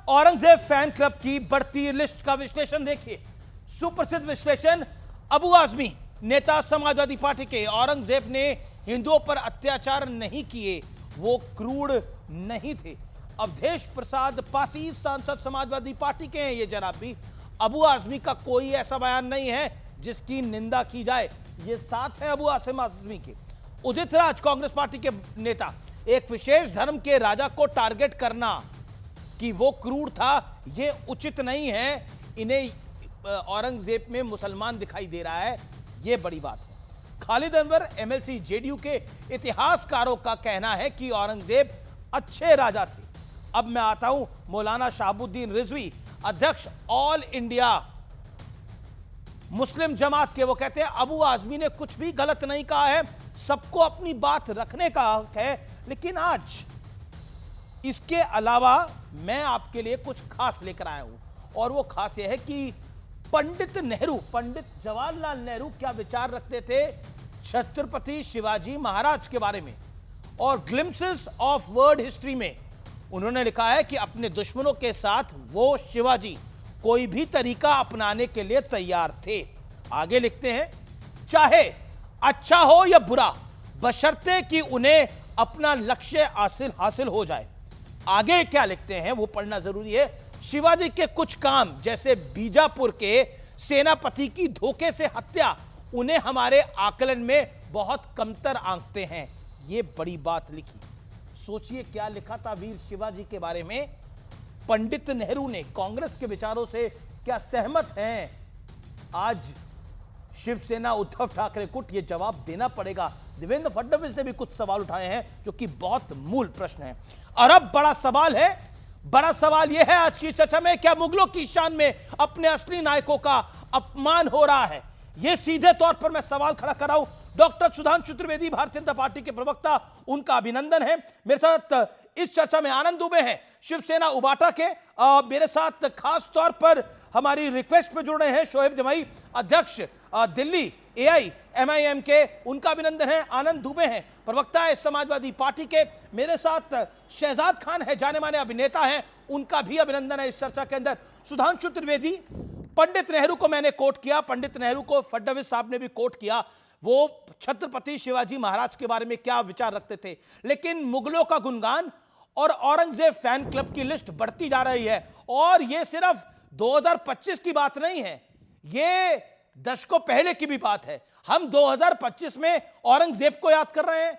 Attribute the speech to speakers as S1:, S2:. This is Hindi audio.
S1: औरंगजेब फैन क्लब की बढ़ती लिस्ट का विश्लेषण देखिए। सुप्रसिद्ध विश्लेषण अबू आजमी, नेता समाजवादी पार्टी के। औरंगजेब ने हिंदुओं पर अत्याचार नहीं किए, वो क्रूर नहीं थे। अवधेश प्रसाद पासी, सांसद समाजवादी पार्टी के हैं ये जनाब भी। अबू आजमी का कोई ऐसा बयान नहीं है जिसकी निंदा की जाए। ये साथ है अबू आजमी के। उदित राज, कांग्रेस पार्टी के नेता, एक विशेष धर्म के राजा को टारगेट करना कि वो क्रूर था, ये उचित नहीं है। इन्हें औरंगजेब में मुसलमान दिखाई दे रहा है, ये बड़ी बात है। खालिद अनवर, एमएलसी जेडीयू के इतिहासकारों का कहना है कि औरंगजेब अच्छे राजा थे। अब मैं आता हूं मौलाना शहाबुद्दीन रिजवी, अध्यक्ष ऑल इंडिया मुस्लिम जमात के। वो कहते हैं अबू आजमी ने कुछ भी गलत नहीं कहा है, सबको अपनी बात रखने का हक है। लेकिन आज इसके अलावा मैं आपके लिए कुछ खास लेकर आया हूं, और वो खास यह है कि पंडित जवाहरलाल नेहरू क्या विचार रखते थे छत्रपति शिवाजी महाराज के बारे में। और ग्लिम्पसेस ऑफ वर्ल्ड हिस्ट्री में उन्होंने लिखा है कि अपने दुश्मनों के साथ वो शिवाजी कोई भी तरीका अपनाने के लिए तैयार थे। आगे लिखते हैं, चाहे अच्छा हो या बुरा, बशर्ते कि उन्हें अपना लक्ष्य हासिल हो जाए। आगे क्या लिखते हैं वो पढ़ना जरूरी है। शिवाजी के कुछ काम, जैसे बीजापुर के सेनापति की धोखे से हत्या, उन्हें हमारे आकलन में बहुत कमतर आंकते हैं। ये बड़ी बात लिखी। सोचिए क्या लिखा था वीर शिवाजी के बारे में पंडित नेहरू ने। कांग्रेस के विचारों से क्या सहमत हैं आज शिवसेना, उद्धव ठाकरे को? ये जवाब देना पड़ेगा। देवेंद्र फडणवीस ने भी कुछ सवाल उठाए हैं जो कि बहुत मूल प्रश्न है। और अब बड़ा सवाल यह है आज की चर्चा में, क्या मुगलों की शान में अपने असली नायकों का अपमान हो रहा है? यह सीधे तौर पर मैं सवाल खड़ा कर रहा हूं। डॉक्टर सुधांशु त्रिवेदी, भारतीय जनता पार्टी के प्रवक्ता, उनका अभिनंदन है। मेरे साथ इस चर्चा में आनंद दुबे हैं, शिवसेना उबाटा के। मेरे साथ खास तौर पर हमारी रिक्वेस्ट पे जुड़ रहे हैं शोएब जमाई, अध्यक्ष दिल्ली AIMIM के, उनका अभिनंदन है। आनंद दुबे हैं, प्रवक्ता है समाजवादी पार्टी के। मेरे साथ शहजाद खान है, जाने माने अभिनेता हैं, उनका भी अभिनंदन है इस चर्चा के अंदर। सुधांशु त्रिवेदी, पंडित नेहरू को मैंने कोट किया, पंडित नेहरू को फडणवीस साहब ने भी कोट किया। वो छत्रपति शिवाजी महाराज के बारे में क्या विचार रखते थे, लेकिन मुगलों का गुणगान और औरंगजेब फैन क्लब की लिस्ट बढ़ती जा रही है। और यह सिर्फ 2025 की बात नहीं है, ये दशकों पहले की भी बात है। हम 2025 में औरंगजेब को याद कर रहे हैं,